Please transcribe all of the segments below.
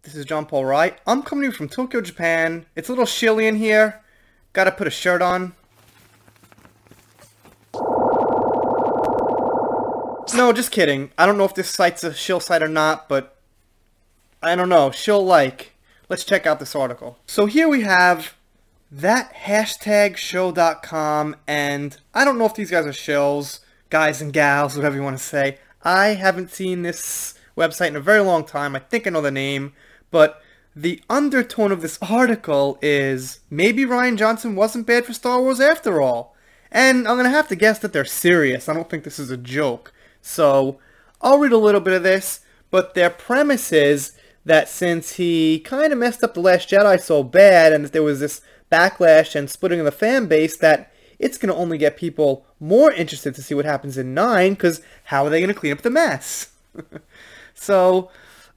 This is John Paul Wright. I'm coming to you from Tokyo, Japan. It's a little chilly in here. Gotta put a shirt on. No, just kidding. I don't know if this site's a shill site or not, but I don't know. Shill-like. Let's check out this article. So here we have that #show.com, and I don't know if these guys are shills, guys and gals, whatever you want to say. I haven't seen this website in a very long time. I think I know the name, but the undertone of this article is maybe Rian Johnson wasn't bad for Star Wars after all. And I'm going to have to guess that they're serious. I don't think this is a joke. So I'll read a little bit of this, but their premise is that since he kind of messed up The Last Jedi so bad and that there was this backlash and splitting of the fan base, that it's going to only get people more interested to see what happens in 9, because how are they going to clean up the mess? So,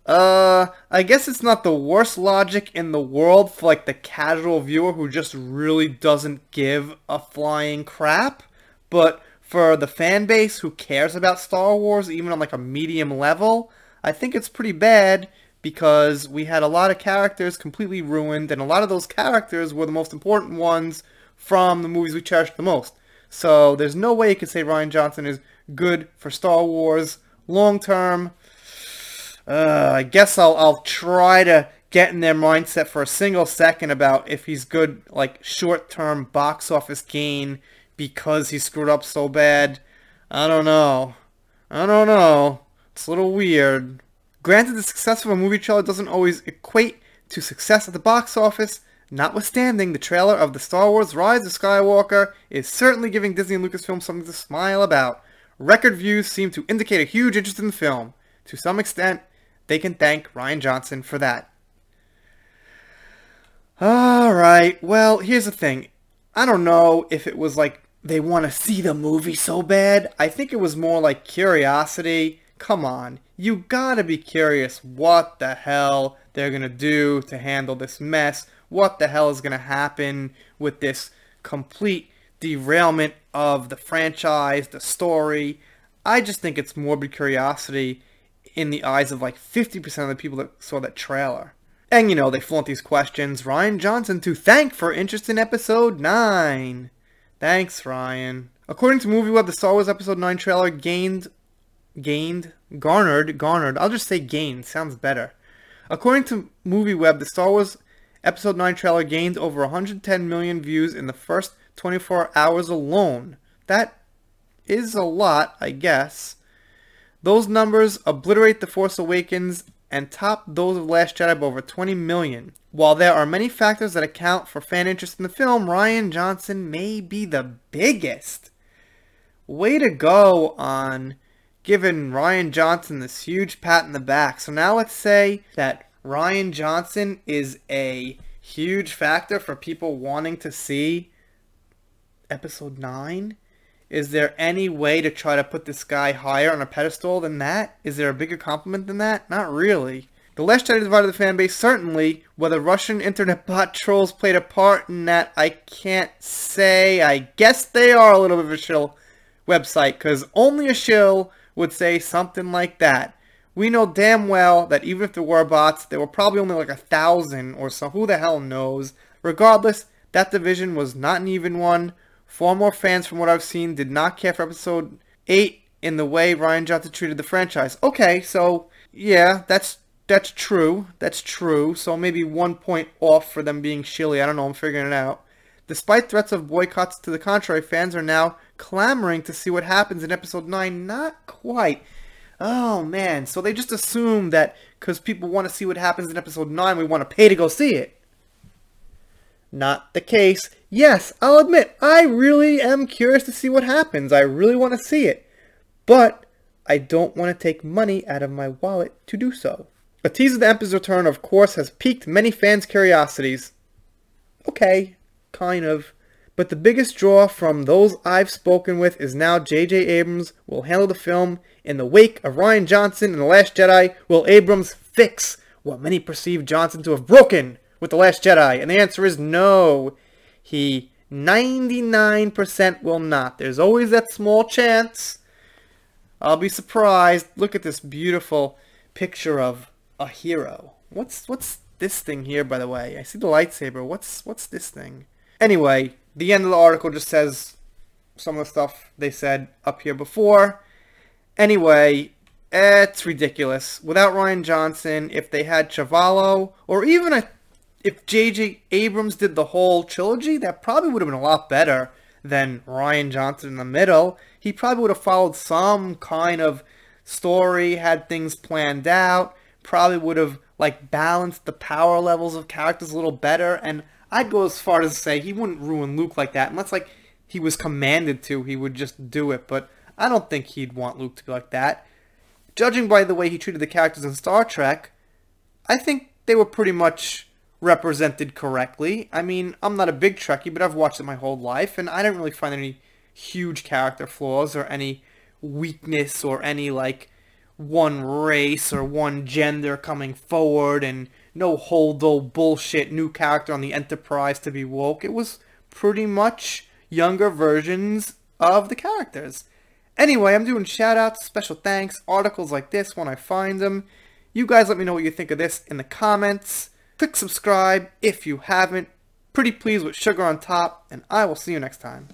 I guess it's not the worst logic in the world for like the casual viewer who just really doesn't give a flying crap, but for the fan base who cares about Star Wars, even on like a medium level, I think it's pretty bad, because we had a lot of characters completely ruined, and a lot of those characters were the most important ones from the movies we cherish the most. So there's no way you can say Rian Johnson is good for Star Wars long term. I guess I'll try to get in their mindset for a single second about if he's good, like, short-term box office gain because he screwed up so bad. I don't know. It's a little weird. Granted, the success of a movie trailer doesn't always equate to success at the box office. Notwithstanding, the trailer of the Star Wars Rise of Skywalker is certainly giving Disney and Lucasfilm something to smile about. Record views seem to indicate a huge interest in the film. To some extent, they can thank Rian Johnson for that. Alright, well, here's the thing. I don't know if it was like they want to see the movie so bad. I think it was more like curiosity. Come on, you gotta be curious what the hell they're gonna do to handle this mess. What the hell is gonna happen with this complete derailment of the franchise, the story. I just think it's morbid curiosity in the eyes of like 50% of the people that saw that trailer. And you know, they flaunt these questions. Rian Johnson to thank for interest in Episode 9. Thanks, Rian. According to MovieWeb, the Star Wars Episode 9 trailer garnered, I'll just say gained, sounds better. According to MovieWeb, the Star Wars Episode 9 trailer gained over 110 million views in the first 24 hours alone. That is a lot, I guess. Those numbers obliterate The Force Awakens and top those of Last Jedi by over 20 million. While there are many factors that account for fan interest in the film, Rian Johnson may be the biggest. Way to go on giving Rian Johnson this huge pat in the back. So now let's say that Rian Johnson is a huge factor for people wanting to see Episode 9. Is there any way to try to put this guy higher on a pedestal than that? Is there a bigger compliment than that? Not really. The Last Jedi divided the fan base, certainly. Whether Russian internet bot trolls played a part in that, I can't say. I guess they are a little bit of a shill website, because only a shill would say something like that. We know damn well that even if there were bots, there were probably only like 1,000 or so. Who the hell knows? Regardless, that division was not an even one. Far more fans, from what I've seen, did not care for Episode 8 in the way Rian Johnson treated the franchise. Okay, so, yeah, that's true. That's true. So maybe 1 point off for them being shilly. I don't know, I'm figuring it out. Despite threats of boycotts to the contrary, fans are now clamoring to see what happens in Episode 9. Not quite. Oh, man. So they just assume that because people want to see what happens in Episode 9, we want to pay to go see it. Not the case. Yes, I'll admit, I really am curious to see what happens. I really want to see it. But I don't want to take money out of my wallet to do so. A tease of the Emperor's Return, of course, has piqued many fans' curiosities. Okay, kind of. But the biggest draw from those I've spoken with is now J.J. Abrams will handle the film in the wake of Rian Johnson and The Last Jedi. Will Abrams fix what many perceive Johnson to have broken with The Last Jedi? And the answer is no. He 99% will not. There's always that small chance. I'll be surprised. Look at this beautiful picture of a hero. What's this thing here, by the way? I see the lightsaber. What's this thing? Anyway, the end of the article just says some of the stuff they said up here before. Anyway, it's ridiculous. Without Rian Johnson, if they had Chavallo, or even if J.J. Abrams did the whole trilogy, that probably would have been a lot better than Rian Johnson in the middle. He probably would have followed some kind of story, had things planned out, probably would have like balanced the power levels of characters a little better, and I'd go as far as to say he wouldn't ruin Luke like that unless like he was commanded to. He would just do it, but I don't think he'd want Luke to be like that. Judging by the way he treated the characters in Star Trek, I think they were pretty much represented correctly. I mean, I'm not a big Trekkie, but I've watched it my whole life, and I didn't really find any huge character flaws or any weakness or any like one race or one gender coming forward and no holdo bullshit new character on the Enterprise to be woke. It was pretty much younger versions of the characters. Anyway, I'm doing shout-outs, special thanks, articles like this when I find them. You guys let me know what you think of this in the comments. Click subscribe if you haven't. Pretty pleased with sugar on top, and I will see you next time.